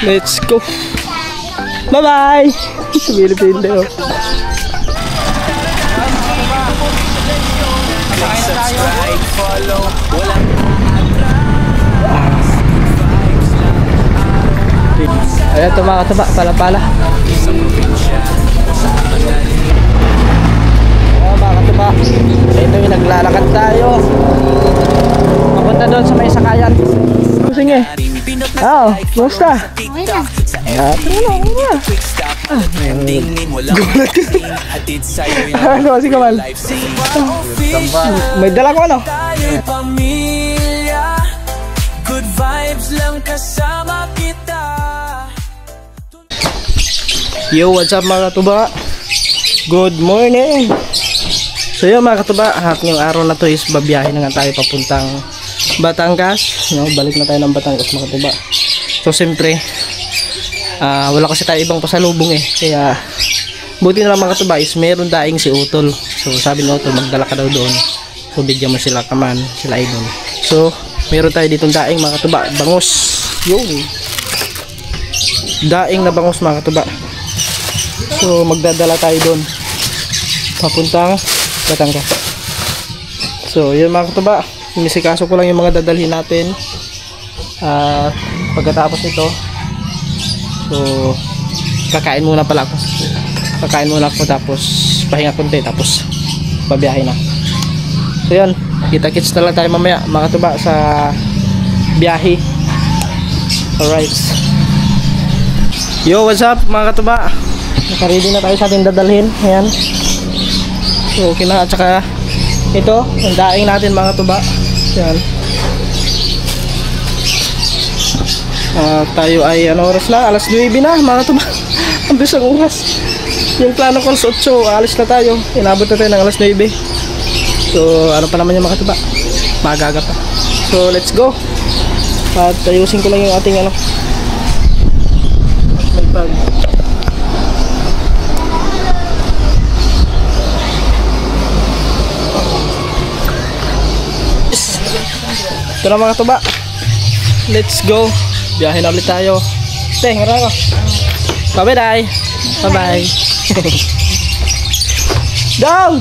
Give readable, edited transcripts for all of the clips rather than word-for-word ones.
Let's go. Bye-bye. Pilipin daw. Subscribe, follow, walang ayan ito mga kataba, pala-pala. Ayan mga kataba, ito yung naglalakad tayo papunta doon sa may sakayan. Sige. Oo, kumusta? Okay lang. Ano kasi kamal? May dala ko ano? Good vibes lang kasama kita. Yo, what's up mga katuba? Good morning. So yun mga katuba, ngayong araw na to is babiyahin na nga tayo papuntang Batangas, no? Balik na tayo ng Batangas mga katuba. So siyempre wala kasi tayo ibang pasalubong eh, kaya buti na lang mga katuba is meron daing si Utol. So sabi ni Utol magdala ka daw doon, so bigyan mo sila Kaman, sila Idol. So meron tayo ditong daing mga katuba, bangus. Yun, daing na bangus mga katuba. So magdadala tayo doon papuntang Batangas. So yun mga katuba, inisikaso ko lang yung mga dadalhin natin. Pagkatapos nito, so kakain muna pala ako. Kakain muna ako tapos pahinga konti tapos babiyahin na. So yun, kita-kits na lang tayo mamaya mga katuba sa biyahe. Alright. Yo, what's up mga katuba? Naka-ready na tayo sa ating dadalhin. Ayan. So okay na, at saka ito, ang daing natin mga katuba. Ayan. Tayo ay ano oras na? Alas 9 na mga katuba. Ang bisang oras. Yung plano ko alas 8, alis na tayo. Inabot na tayo ng alas 9. So ano pa naman yung mga katuba, magaga pa. So let's go. At ayusin ko lang yung ating ano, may bag. Ito na mga katuba, let's go. Biyahe na ulit tayo. Teng, ngara ko. Bye bye. Bye bye. Down.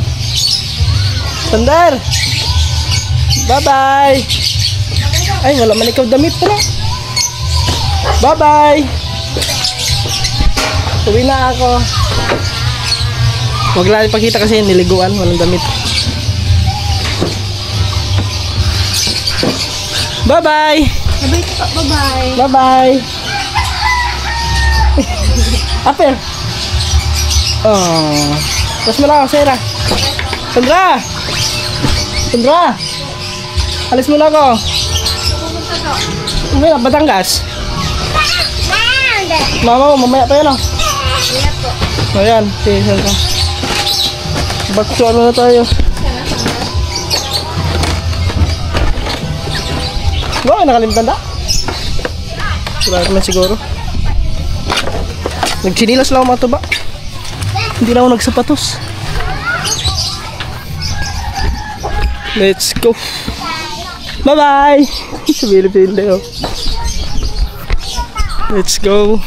Sandar. Bye bye. Ay, wala man ikaw damit pala. Bye bye. Uwi na ako. Huwag lang ipakita kasi niliguan, walang damit. Bye bye. Bye bye. Bye bye. Apel. Oh. Terus mo lang ako, Sarah. Sandra. Sandra. Alis mo na ako. Umay na, Batangas. Mama mo, mamaya pa yan o. Ayan, sige, Sandra. Baksuan mo na tayo. Wow, nakalimutan na. Wala naman siguro. Nagchinilas lang ako mga tuba. Hindi na ako nagsapatos. Let's go. Bye bye. Sa Pilipin daw. Let's go.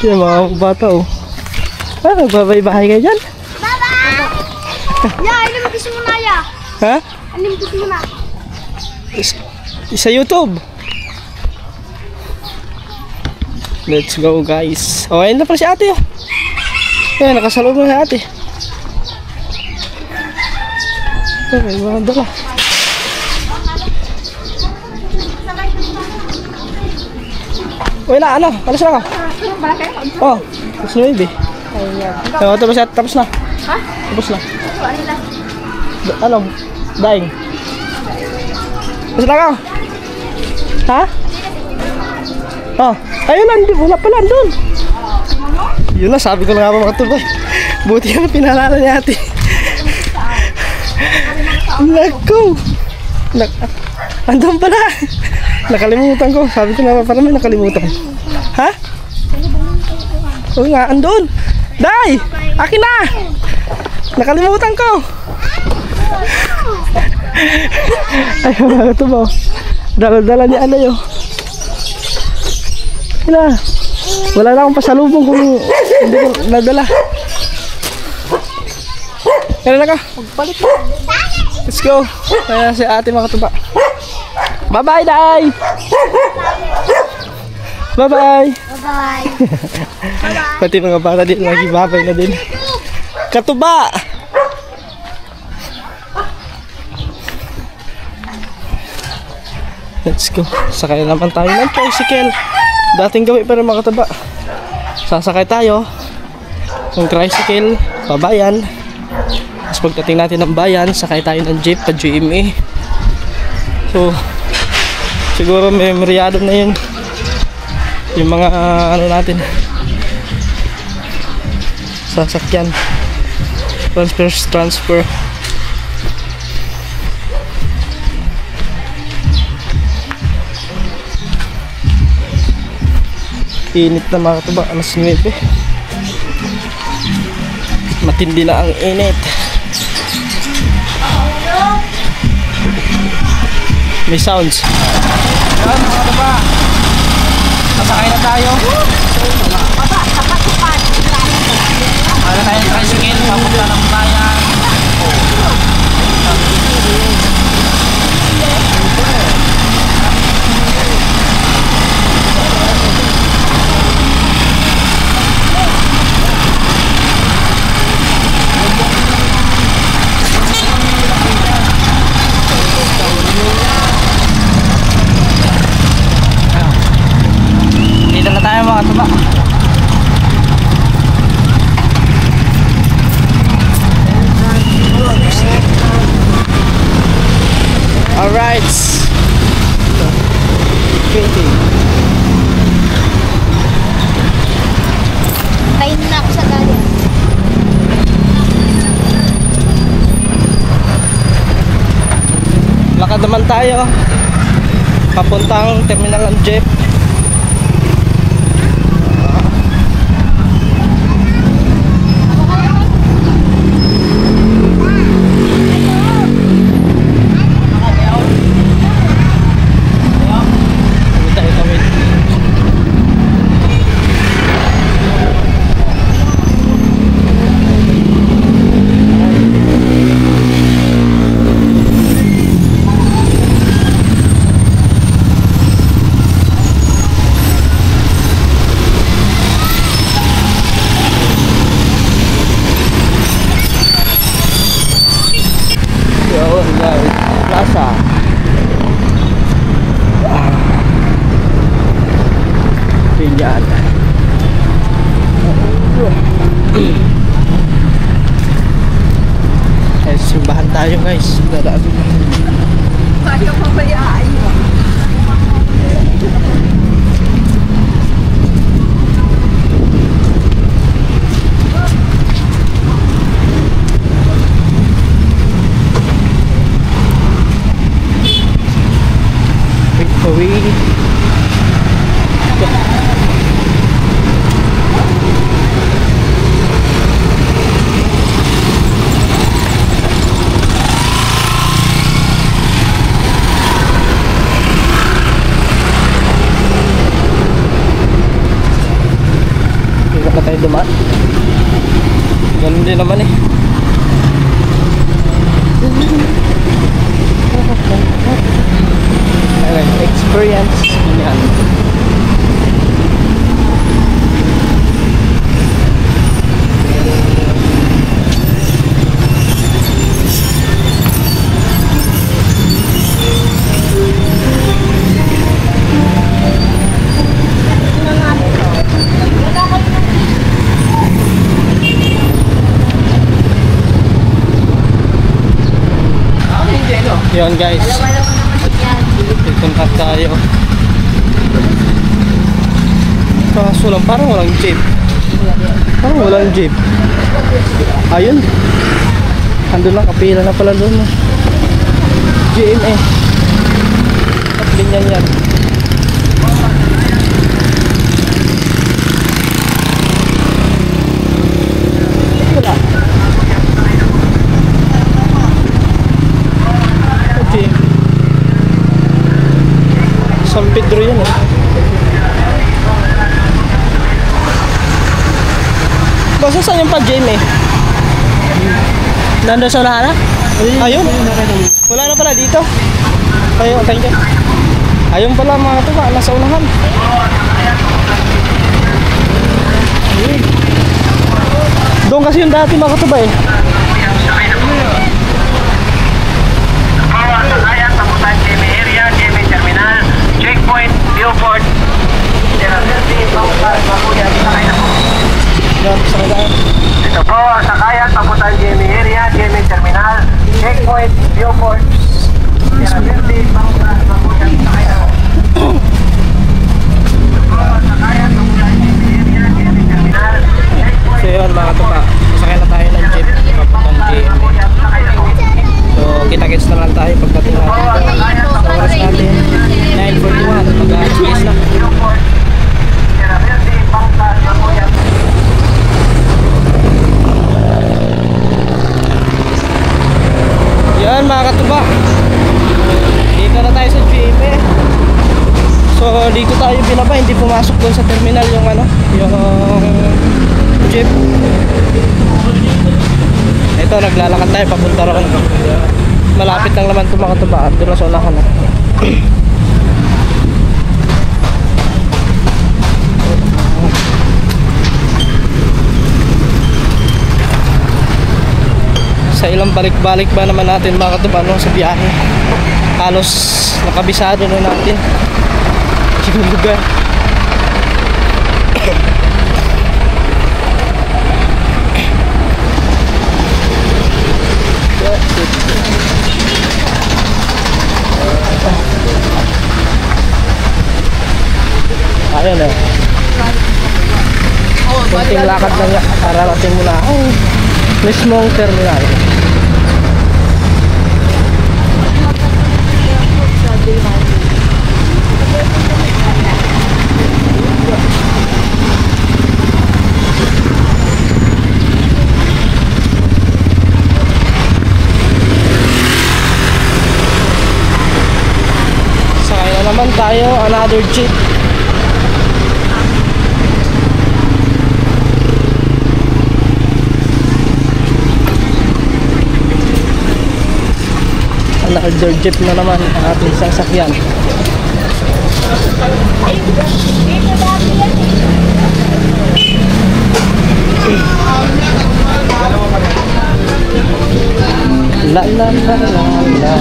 Yan mga bata oh. Nagbabay-bahay kayo dyan. Bye bye. Ya, ini mo gusto mo na ya. Ha? Ano mo gusto mo na? Sa YouTube. Let's go guys. Oh, ayun na pala si ate oh. Ayan, nakasalubong na ate. Ay, mga dala. Wala, ano? Alas na ako. Oh, tapos na yun eh. So, tapos na. Ha? Tapos na. Ano na? Ano? Daing. Tapos na ako. Ha? Oh, ayun na, wala pala doon. Yun na, sabi ko na nga mga tubay. Buti na pinalala ni ate. Nako. Andun pala. Nakalimutan ko. Sabi ko na parang may nakalimutan ko. Ha? Oo nga, andun. Day! Akin na! Nakalimutan ko. Ayun mga tubaw. Dala-dala ni Alay oh. Wala na akong pasalubong kung hindi ko nadala. Kailan na ka? Magbalik na. Let's go. Kaya si ate mga katuba. Bye-bye, Day! Bye-bye! Bye-bye. Pati mga bata din, nagbabay na din. Katuba! Let's go. Sakay naman tayo ng tricycle. Dating gawin pa rin mga katuba. Sasakay tayo ng tricycle, pabayan. Tapos pagdating natin ng bayan, sakay tayo ng jeep pa GMA. So, siguro may meryado na yun. Yung mga ano natin, sasakyan. Transfer. Init na mga katuba, alas 9. Matindi na ang init. May sounds. Yan mga katuba, masakay na tayo. Ano tayo ng tricycle, papunta ng bayan. Dito na tayo mga katuba. Alright. 20. Kain na ako sa galing. Lakad naman tayo papuntang terminal ng jeep. Plaza. Tingnan. Eh, simbahan tayo guys. Dadaan. Ayaw pabayaan mo. Victory. Hindi na tayo dumaan. Ganun din naman eh. Experience yan. Yan guys, ipunta tayo. Kaso lang parang walang jeep. Ayun, andun lang, kapila na pala doon. GMA at linyan yan. Wala. Okay, San Pedro yan eh. Boss, saan yung pa-gym eh? Nandun sa unahan na? Ayun. Wala na pala dito. Ayun, thank you. Ayun pala mga tuba, nasa unahan. Ayun. Doon kasi yung dati mga tuba eh. Ayan, taputan Jimmy area, Jimmy terminal, checkpoint, Beaufort. Yan, sa kailangan. Ito po, sakayan, taputan Jimmy area, Jimmy terminal, checkpoint, Beaufort. So yun mga tuba, sasakay na tayo ng jeep papuntang GMA. So kita-kits na lang tayo pagdating natin. Sa oras natin 9:41, mag-alas na. Yan mga katuba, dito na tayo sa GMA. So dito tayo binaba, hindi pumasok doon sa terminal yung ano, yung jeep. Ito, naglalakad tayo papunta ron. Malapit lang naman ito mga katuba, at doon na sa unahan na. Sa ilang balik-balik ba naman natin mga katuba no, sa biyahe, halos nakabisado na natin yung lugar. Ayun eh, kunting lakad lang yan, kararating mo na ang mismong terminal. Sakay na naman tayo, another jeep. Another jeep na naman ang ating sasakyan. La la la la la.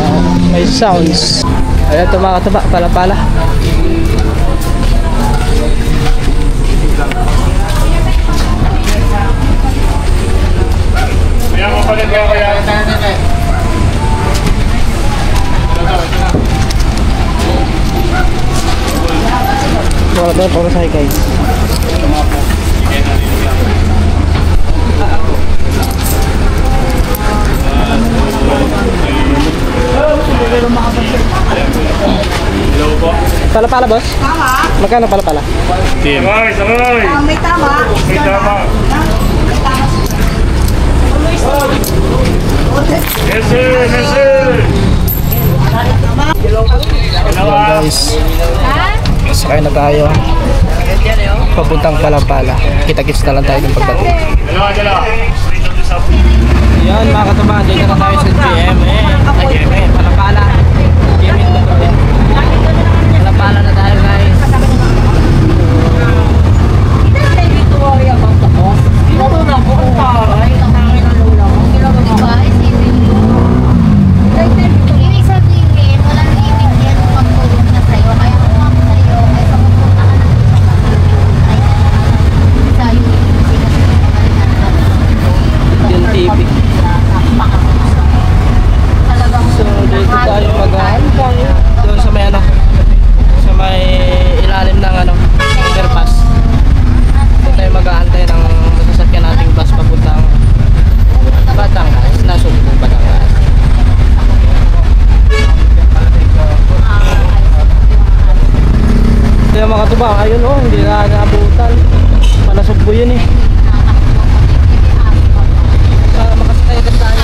May sounds. Ayan ito mga katuba, pala-pala. Wala tayo para sa guys. Pala-pala boss? Tama. Magkano pala-pala? Sabay, sabay! May tama. May tama! Yes sir, yes sir! Ayan guys, sakay na tayo papuntang Pala-pala. Kita-kits na lang tayo ng pagdating. Yan mga katuba, dito na tayo sa GMA. GMA, Pala-pala. GMA Pala-pala na tayo guys. Ibig sabihin, walang limit yan kung magtulong na sa'yo. Kaya kung ako sa'yo, ay pumunta ka na sa'yo. Yung TV. So dito tayo mag-aantay doon sa may ano, sa may ilalim ng ano, underpass. Dito tayo mag-aantay ng masasakyan nating bus papuntang Batangas, Nasugbu, Batangas. Kaya mga tuba, ayun oh, hindi na naabutan. Palasugbo yun eh. Makasakay agad tayo.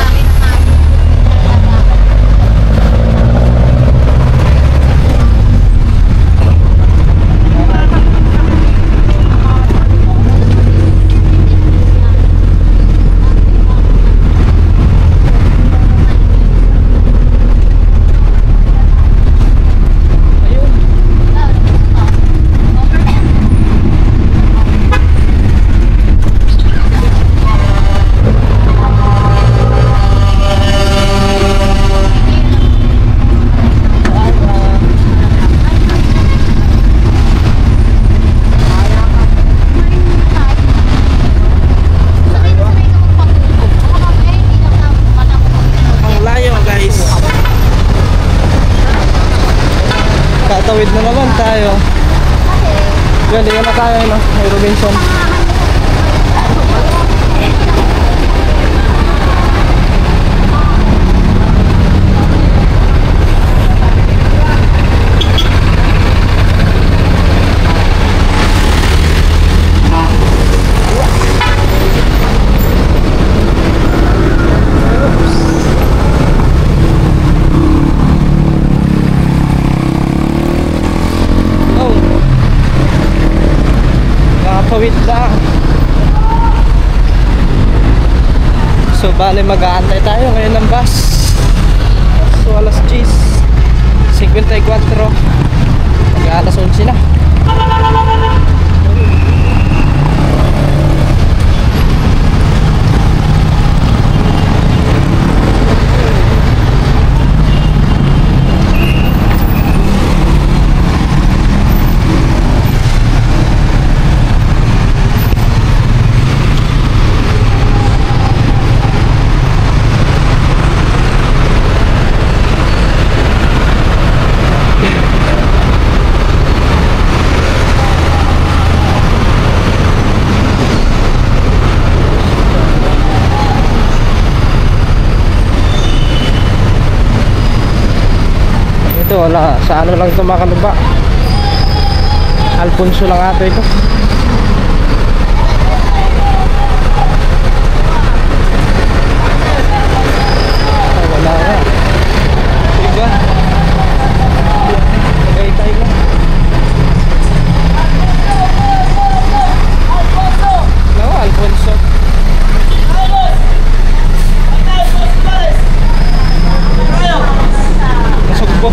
Yan, di na tayo, no? May Robinson. Nakapawid na. So bale mag-aantay tayo ngayon ng bus. So alas 10:54, mag-alas 11 na. Ito wala, sa ano lang ito mga kaluba, Alfonso lang ato ito. Wala na. Diba? Tagaytay lang. No, Alfonso. Nasugbo.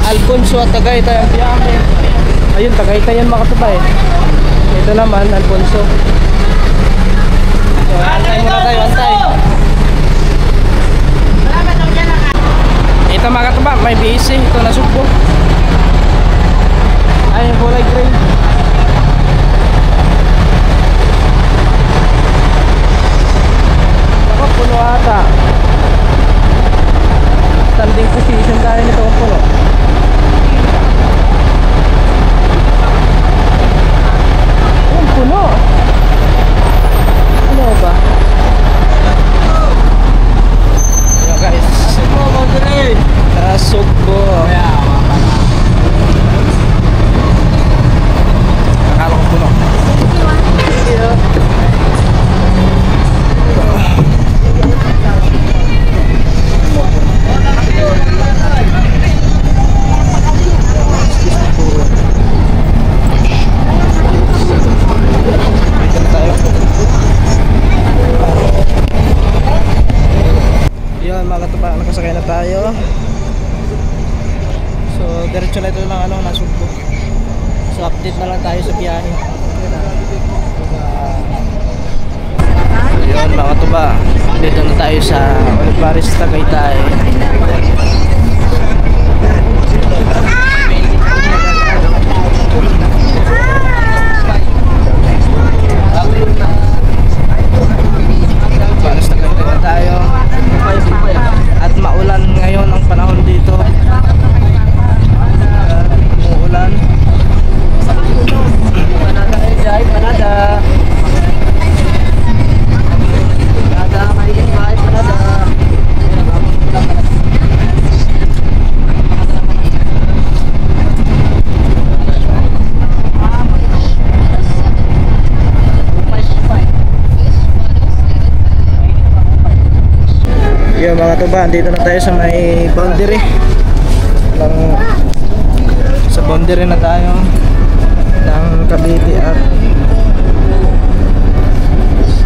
Alfonso at Tagaytay ang biyahe. Ayun, Tagaytay yan mga katuba eh. Ito naman, Alfonso. So, antay muna tayo, antay. Ito mga katuba, may BC. Ito nasugbo. Ay, yung kulay gray. Ako, puno ata. Standing position dahil nito ang puno. Ayun, puno. Ano ba? Ayan guys. Nasugbo. Nakala ko puno. Yun mga katuba, nakasakay na tayo. So diretso na ito ng ano, Nasugbo. So update na lang tayo sa biyahe. Yun mga katuba, dito na tayo sa Olivares, Tagaytay. Olivares, Tagaytay na tayo. At maulan ngayon ang panahon dito. Umuulan. Panada enjoy, panada. Panada, may enjoy, panada. Yung mga tuba, dito na tayo sa may boundary. Sa boundary na tayo ng Cavite at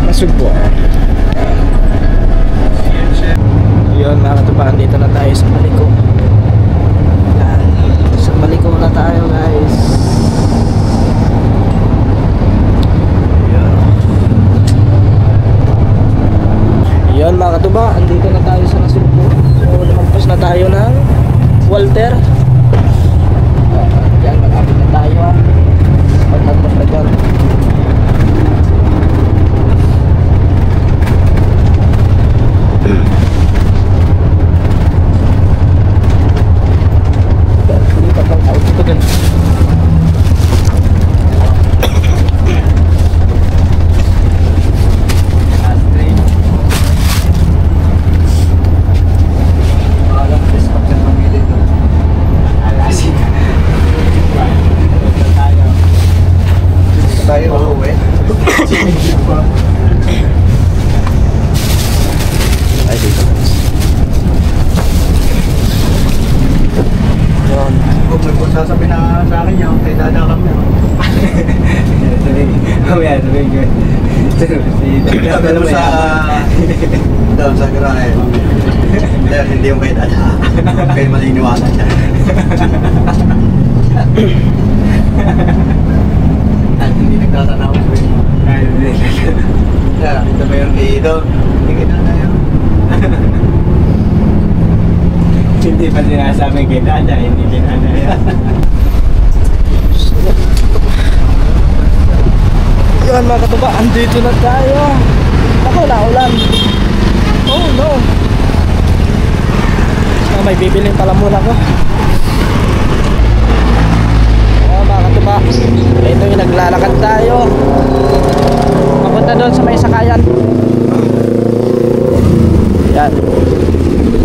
Nasugbo. Yun mga tuba, dito na tayo sa Maliko. Sa Maliko na tayo guys. Yun mga katuba, andito na tayo sa Nasugbo. So lumagpas na tayo ng Walter. Diyan, malapit na tayo ha. Pagmagpas na dyan. sasabihin na sa akin yung kay Dada kami. Mamaya sabihin ko. Sabi mo sa doon sa garahe. Dahil hindi yung kay Dada. Kaya maliniwala siya. At hindi nagtatanaw sa rin. Kaya nakita mo yung kay doon. Hindi kay Dada yun. Hindi pa sinasabi kay Dada, hindi kay Dada yan. Yan mga katuba, andito na tayo. Ako, naulan. Oh no. May bibiling pala muna ko. Mga katuba, ito yung naglalakad tayo papunta doon sa may sakayan. Yan.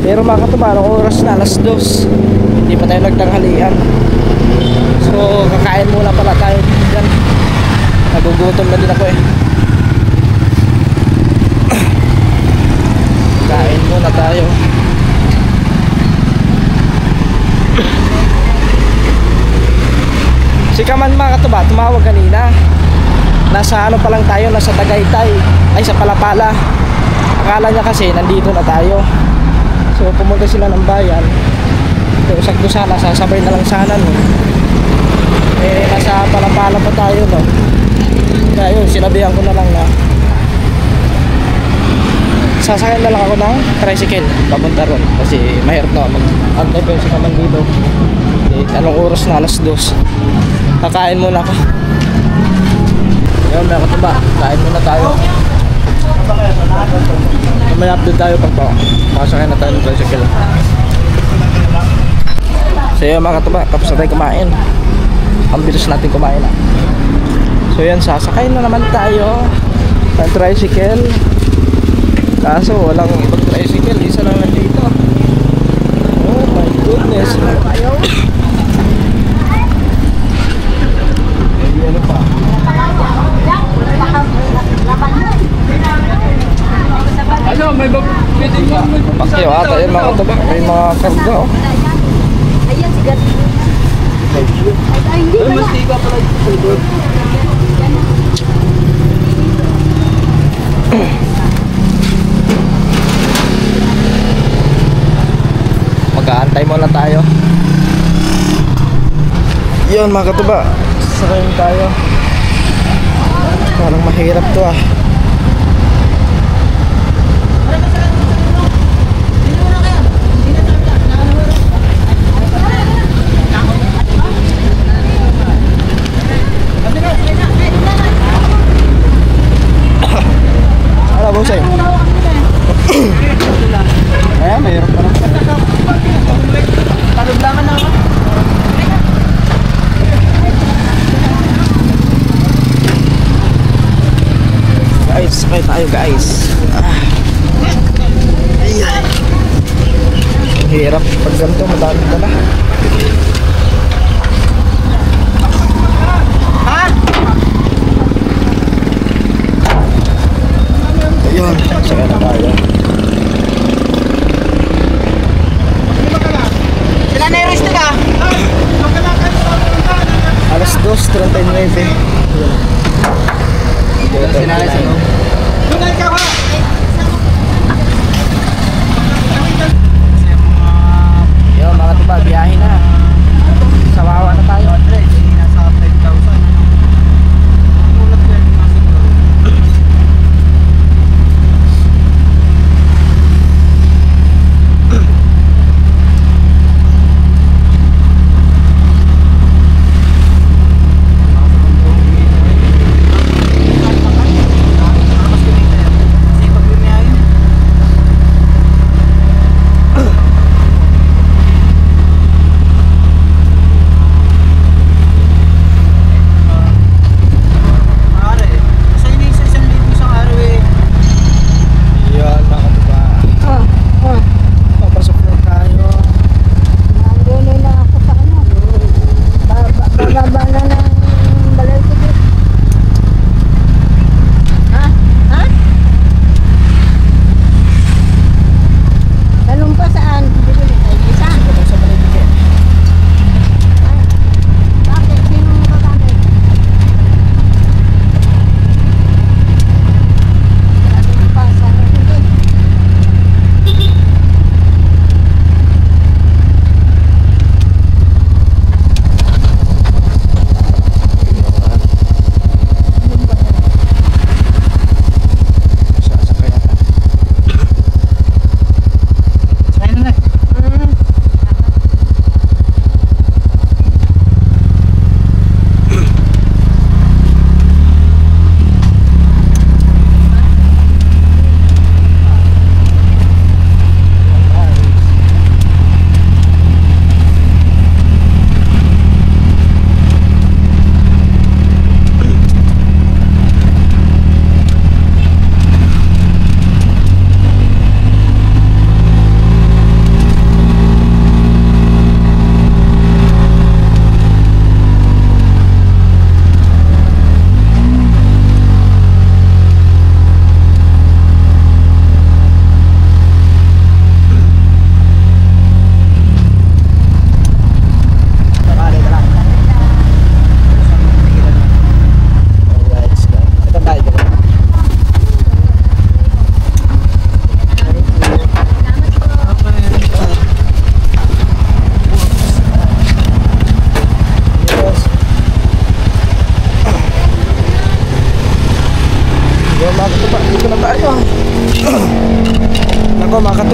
Pero mga katuba, anong oras na? Alas 2. Hindi pa tayo nagtanghalian. So kakain muna pala tayo dyan. Nagugutom na din ako eh. Kain muna tayo. Si Kaman mga katuba, tumawag kanina. Nasa ano pa lang tayo, nasa Tagaytay. Ay sa Palapala. Akala niya kasi nandito na tayo. So pumunta sila ng bayan. So sakto sana, sasabay na lang sana no. Eh nasa Palapala pa tayo no. Kaya yun, sinabihan ko na lang na sasakyan na lang ako ng tricycle papunta ron. Kasi mahirap na mag-antay pa yung si Kaman dito. Eh, anong oras na? Alas 2. Kakain muna ako. Ayun, meron ba? Kain muna tayo. May update tayo pag pasakay na tayo ng tricycle. So yun mga katuba, tapos na tayo kumain. Ang bilis natin kumain na. So yan, sasakay na naman tayo ng tricycle. Kaso walang ibang tricycle, isa lang nandito. Oh my goodness. Ano pa? Ano, may pwedeng mo, may Pakyo ata yun mga katuba. May mga karga oh. Ayan, sigat. Ay, hindi Ay, pala. mas tiga pala ito. Mag-aantay muna tayo. Yun mga katuba, sakayin tayo. Parang mahirap to ah. Ano ba sa'yo? Kaya, mahirap pa lang. Panublangan na ako. Guys, sakay tayo guys. Ayan. Ang hirap pag ganito, madami ka na. Ayun, sakay na tayo. Alas 2:39. Sinalay sa loob. Yun mga tuba, biyahe na. Sa Wawa na tayo. Nasa 5,000. Mulat yan.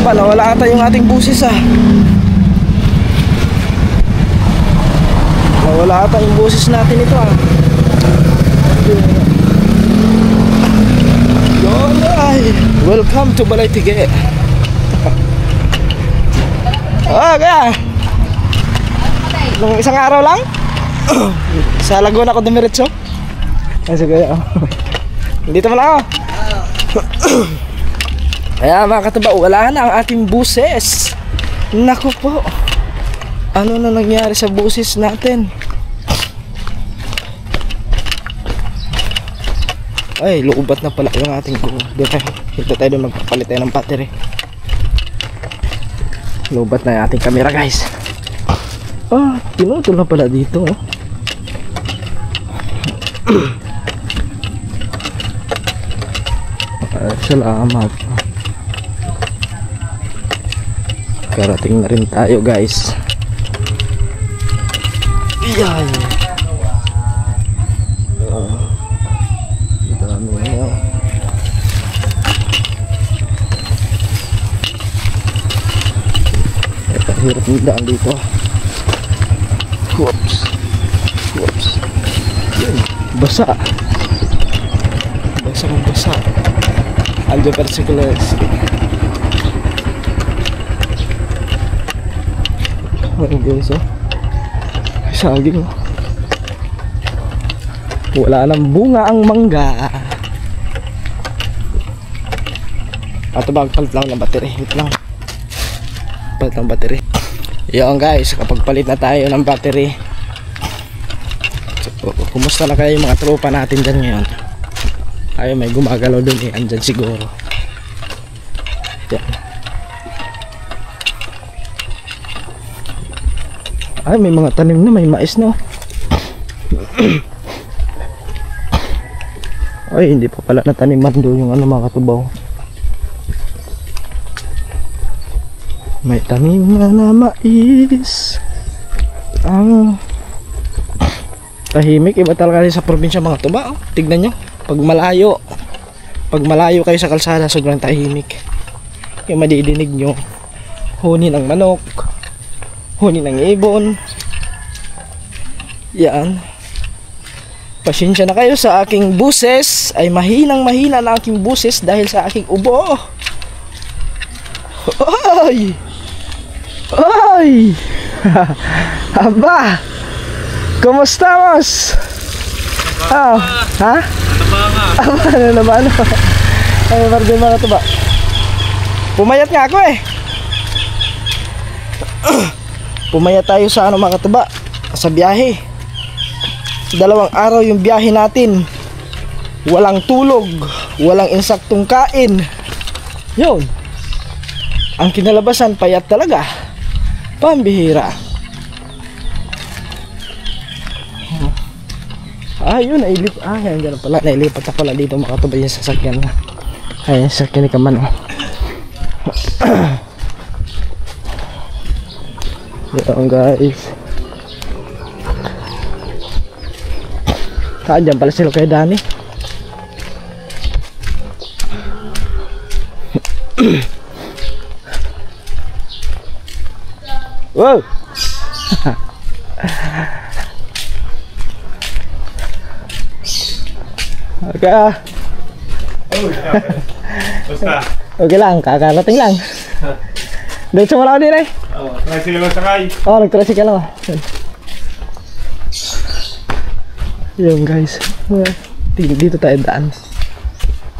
katuba, nawala ata yung ating busis ah. Nawala ata yung busis natin ito ah. Yun ay, welcome to Balay-Tige. Kaya nung isang araw lang sa Laguna ako dumiretso. Kasi kaya dito mo lang ako. Kaya mga katuba, wala na ang ating buses. Naku po, ano na nangyari sa buses natin? Ay, luubat na pala yung ating dito tayo doon magpapalit tayo ng battery. Lubat na yung ating camera guys. Tinutol na pala dito oh. Salamat. Karating na rin tayo guys. Yan. Dami na. Hirap ng daan dito. Whoops. Basa. Basa. Aljo persikulas. Ayan guys oh. Saging oh. Wala nang bunga ang mangga. Palit lang ng battery. Wait lang. Palit ng battery. Yan guys, kapag palit na tayo ng battery, so, kumusta na kayo yung mga tropa natin dyan ngayon? Ay, may gumagalaw dun eh, andyan siguro. Yan. Ay, may mga tanim na, may mais na. Ay, hindi pa pala nataniman doon yung ano mga katubaw. May tanim na mais. Ang tahimik. Iba talaga sa probinsya mga tuba oh. Tignan nyo, pag malayo kayo sa kalsada, sobrang tahimik. Yung madidinig nyo huni ng manok, huni ng ibon. Yan. Pasensya na kayo sa aking buses. Ay mahina na aking buses dahil sa aking ubo. Ay! Aba! Kumusta, boss? Ha? Ano ba? Ano ba din mga ito ba? Pumayat nga ako eh. Pumayat tayo sa ano mga katuba, sa biyahe. 2 araw yung biyahe natin. Walang tulog, walang insaktong kain. Yun. Ang kinalabasan, payat talaga. Pambihira. Yun, nailip. Yan dyan pala. Nailipat na pala dito makatubay yung sasakyan na. Yung sasakyan ni Kaman. Yan guys. Dyan pala sila kay Danny. Wow. Okay. Basta. Okay lang, kakarating lang. Diretso mo lang din eh. Tricycle lang sakay. Nag-tricycle lang. Yun guys. Dito tayo daan.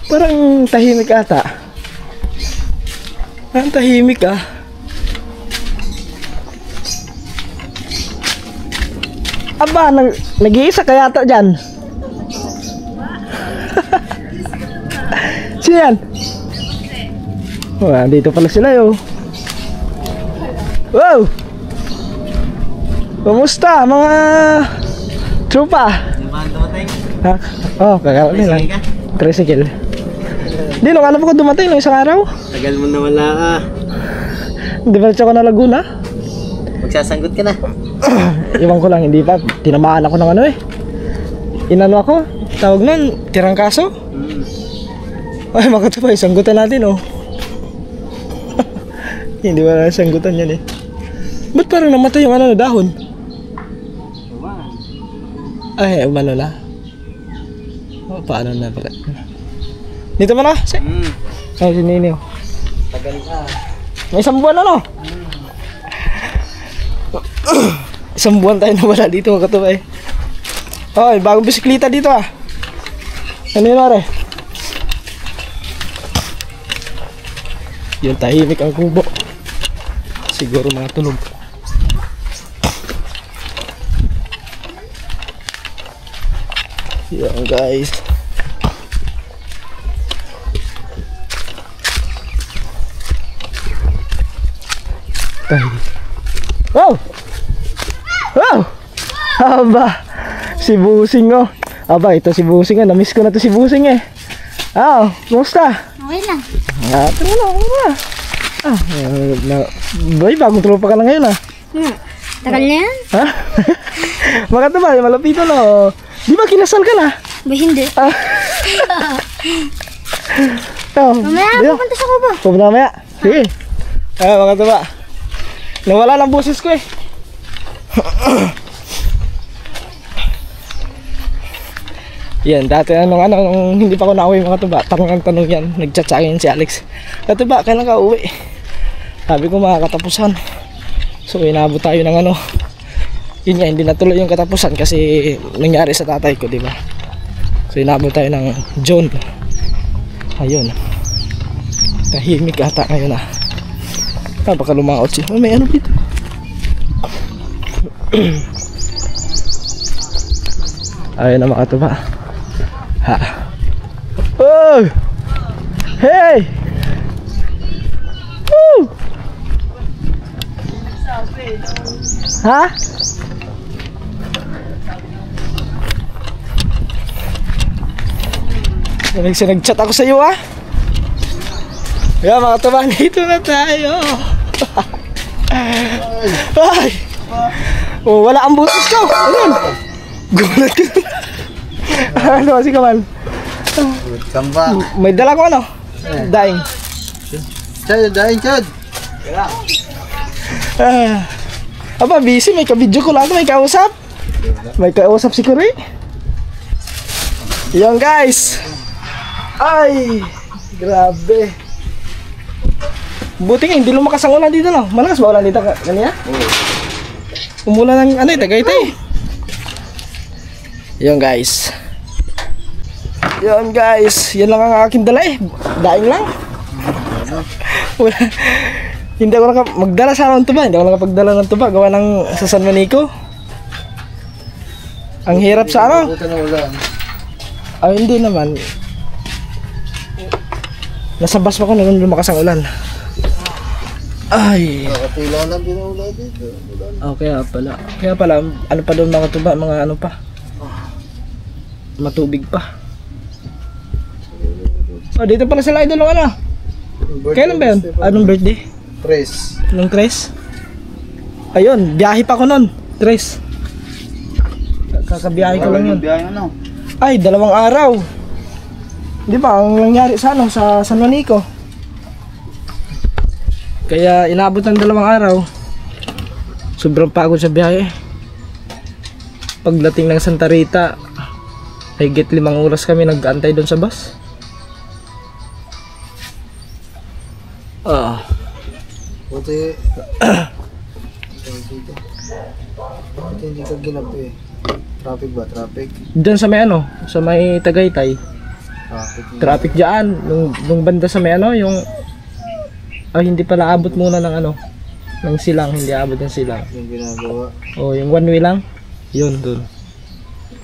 Parang tahimik ata. Parang tahimik ah. Aba, nag-iisa kaya ata dyan. Sino yan? Dito pala sila yo. Wow! Kumusta mga tropa? Ha? Kakarating lang. Tricycle. Di, nung alam ko dumating nung isang araw. Tagal mo na wala ah. Diretso ko na Laguna. Magsasanggot ka na. Iwan ko lang, hindi pa. Tinamaan ako ng ano eh. Inano ako, tawag nun, tirangkaso. Ay, makatapay, sanggutan natin oh. Hindi wala sanggutan yan eh. Ba't parang namatay yung ano na dahon? Ay, umano na. Oh, paano na pala? Dito mo na? Ay, si Nini. Tagal na. May isang buwan ano? Isang buwan tayo na wala dito mga katuba eh. Hoy, bagong bisikleta dito ah. Ano yun are? Yung tahimik ang kubo. Siguro mga tulog. Yan guys. Wow! Wow! Aba! Si Busing oh. Aba, ito si Busing ah. Namiss ko na to si Busing eh. Ah, kumusta? Okay lang. Ah, ito na, boy, bagong tropa ka na ngayon ah. Tagal na yan? Ha? Mga to ba, malapito no. Di ba kinasal ka na? Ba hindi? Ah. Mamaya pupunta sa kubo. Pupunta mamaya? Sige. Mga to ba. Nawala ng boses ko eh. Yan, dati nung hindi pa ako nauwi mga tuba, tanong yan, nagchat-chatin si Alex. Tuba, kailan ka uwi? Sabi ko makakatapusan. So inabot tayo ng yun nga, hindi natuloy yung katapusan kasi nangyari sa tatay ko, di ba? So inabot tayo ng June. Ayun. Tahimik ata ngayon ah. Baka lumaot siya. Oh, may ano dito. Ayun na mga tuba. Ha. Oh! Hey! Woo! Ha? Nag-chat ako sa iyo ah. Kaya mga tuba, dito na tayo. Ay! Oh, wala ang butas ko. Ayun. Gulat ka. Ano kasi Kamal? Kamba. May dala ko daing. Chad, daing Chad. Aba, busy. May ka-video ko lang. May kausap. May kausap si Kuri. Yan guys. Ay! Grabe. Buti nga, hindi lumakas ang ulan dito, no? Malakas ba ulan dito kanina? Umulan ng Tagaytay. Yan guys. Yan guys. Yan lang ang aking dala eh. Daing lang. Wala. Hindi ako magdala sana ng tuba. Hindi ako nakapagdala ng tuba. Gawa ng sa San Manico. Ang hirap sa Ay, hindi naman. Nasa bus pa ko nung lumakas ang ulan. Ay. Nakatila lang din ang ulan dito. Okay pala. Kaya pala, ano pa doon mga tuba, mga ano pa. Matubig pa. Oh, dito pala sila idol ng Kailan ba yun? Anong birthday? Tres. Nung Tres? Ayun, biyahe pa ko nun. Tres. Kakabiyahe ko lang yun. Ay, 2 araw. Di ba, ang nangyari sa sa San Juanico. Kaya inabot ng 2 araw. Sobrang pagod sa biyahe. Pagdating ng Santa Rita, higit 5 oras kami nag-antay doon sa bus. Buti hindi ka ginabi. Traffic ba? Traffic? Doon sa may sa may Tagaytay. Traffic dyan. Nung banda sa may yung hindi pala abot muna ng ng silang, hindi abot ng silang. Yung ginagawa. Oh, yung one way lang. Yun doon.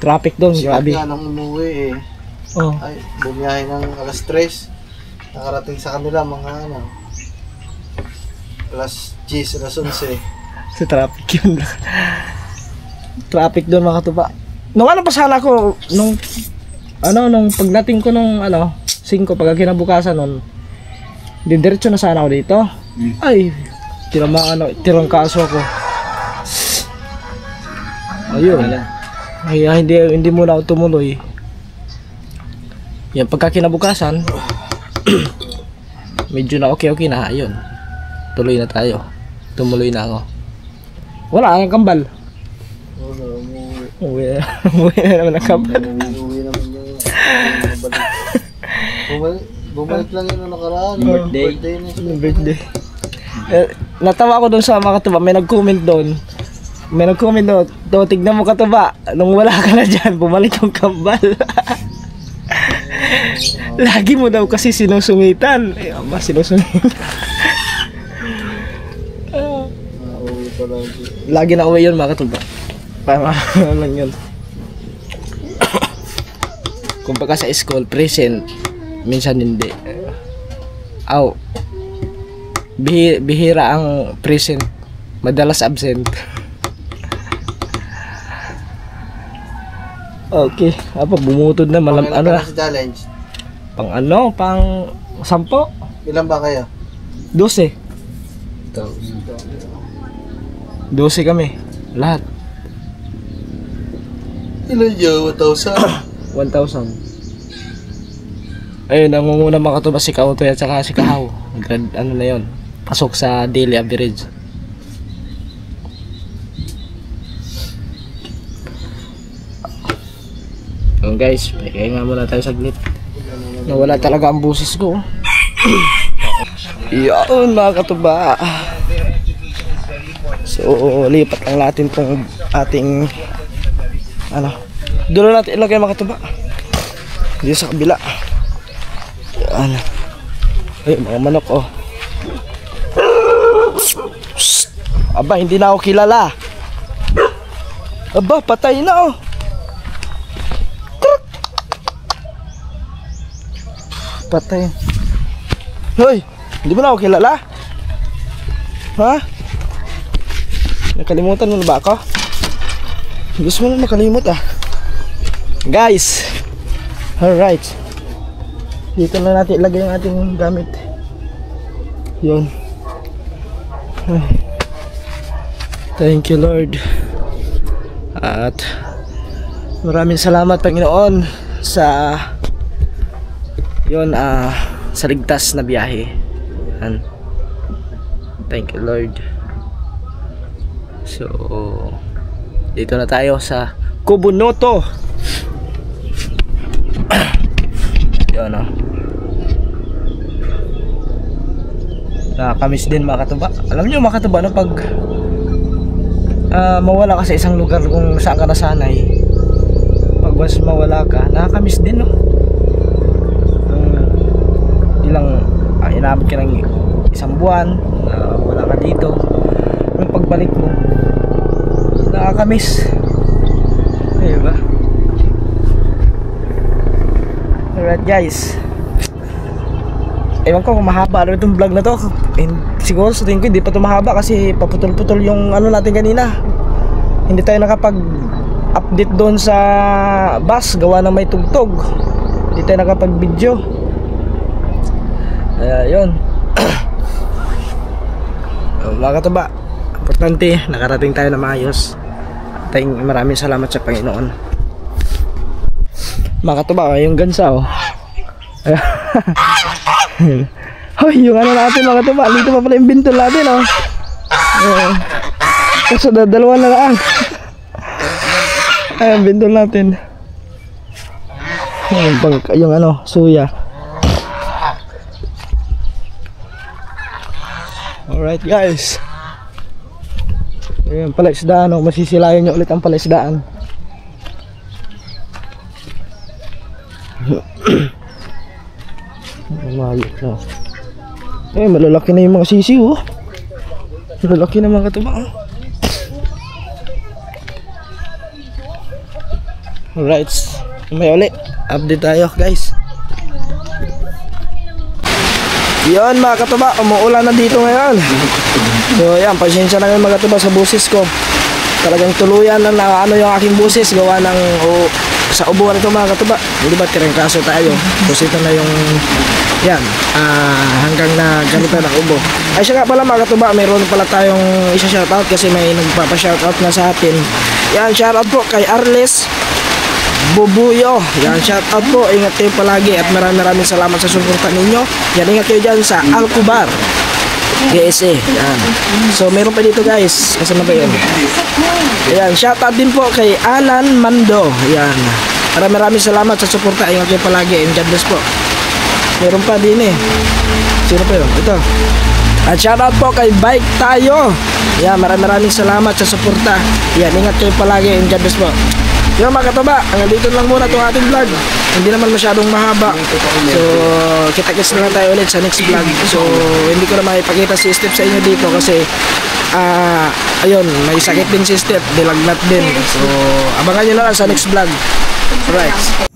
Traffic doon, grabe. Sikat nga nang umuwi eh. Oh. Ay, bumiyahe ng alas 3. Nakarating sa kanila mga alas 10, alas 11. Sa traffic yun. Traffic doon mga katuba. Nung pa sana ako, nung pagdating ko nung 5 pagka kinabukasan nun, didiretso na sana ako dito. Ay, tirang kaso ako. Ayun. Ay, hindi muna ako tumuloy. Yan, pagka kinabukasan, medyo na okay na, ayun. tuloy na tayo. Tumuloy na ako. Wala ang kambal. Uwi na naman ang kambal. Bumalik lang yun ang nakaraan. Birthday. Natawa ko doon sa mga katuba. May nag-comment doon. Tignan mo katuba. Nung wala ka na dyan, bumalik yung kambal. Lagi mo daw kasi sinusungitan. Ay, ama, sinusungitan. Lagi na uwi yun mga katuba. Para lang yun. Kung baka sa school, present. Minsan hindi. Bihira ang present. Madalas absent. Okay. Bumutod na. Ano na? Challenge. Pang 10? Ilan ba kayo? 12. 12 kami. Lahat. Ilan yun? 1,000? 1,000. Ayun, nangunguna mga katuba si Kautoy at saka si Kahaw. Ano na yun? Pasok sa daily average. Yun guys, kaya nga muna tayo saglit. Nawala talaga ang busis ko. Yun mga katuba. So, lipat lang natin tong ating dulo natin ilagay mga katuba. Dito sa kabila. Yan. Ay, mga manok oh. Psst. Aba, hindi na ako kilala. Aba, patay na oh. Patay. Hoy, hindi mo na ako kilala? Ha? Nakalimutan mo na ba ako? Gusto mo na makalimot ah. Guys. Alright. Dito na natin ilagay yung ating gamit. Yun. Ay. Thank you Lord. At maraming salamat Panginoon sa sa ligtas na biyahe. And thank you Lord. So dito na tayo sa Kubunoto. Yun oh. Nakakamiss din mga katuba. Alam nyo mga katuba, pag mawala ka sa isang lugar kung saan ka nasanay, pag once mawala ka, nakakamiss din no. Inabot ka ng isang buwan, wala ka dito. Yung pagbalik mo, nakakamiss. Diba? Alright guys, ewan ko kung mahaba na itong vlog na to. Siguro sa tingin ko hindi pa ito mahaba kasi paputol-putol yung natin kanina. Hindi tayo nakapag-update doon sa bus, gawa na may tugtog. Hindi tayo nakapag-video. Yun. Mga katuba, importante nakarating tayo na maayos. Maraming salamat sa Panginoon. Mga katuba, yung gansa oh. Hoy, yung natin mga katuba, dito pa pala yung bintol natin oh. Kaso dalawa na lang. Ayan, bintol natin. Yung suya. Alright guys. Ayan, palaisdaan masisilayan nyo ulit ang palaisdaan. Mamayok na. Malalaki na yung mga sisiw oh. Malalaki na mga katuba oh. Alright, may ulit update tayo guys. Yun mga katuba, umuulan na dito ngayon. So yan, pasensya na ngayon mga katuba sa busis ko. Talagang tuluyan na yung aking busis gawa ng sa ubuan ito mga katuba. Hindi ba tirangkaso tayo? Tapos ito na yung yan, hanggang na ganito na ubo. Ay siya nga pala mga katuba, mayroon pala tayong isa shoutout kasi may nagpapa-shoutout na sa atin. Yan, shoutout po kay Arles Bubuyo. Yan, shout out po. Ingat kayo palagi at maraming salamat sa suporta ninyo. Yan, ingat kayo dyan sa Alcubar. KSA. Yan. So, meron pa dito guys. Kasama pa yun. Ayan, shoutout din po kay Alan Mando. Ayan. Maraming salamat sa suporta. Ingat kayo palagi. And God bless po. Meron pa din eh. Sino pa yun? Ito. At shoutout po kay Bike Tayo. Ayan, maraming salamat sa suporta. Ayan, ingat kayo palagi. And God bless po. Yung mga katuba, hanggang dito lang muna itong ating vlog. Hindi naman masyadong mahaba. So, kita-kits na lang tayo ulit sa next vlog. So, hindi ko na makipakita si Step sa inyo dito kasi ayun, may sakit din si Step, dilagnat din. So, abangan nyo na lang sa next vlog. Alright.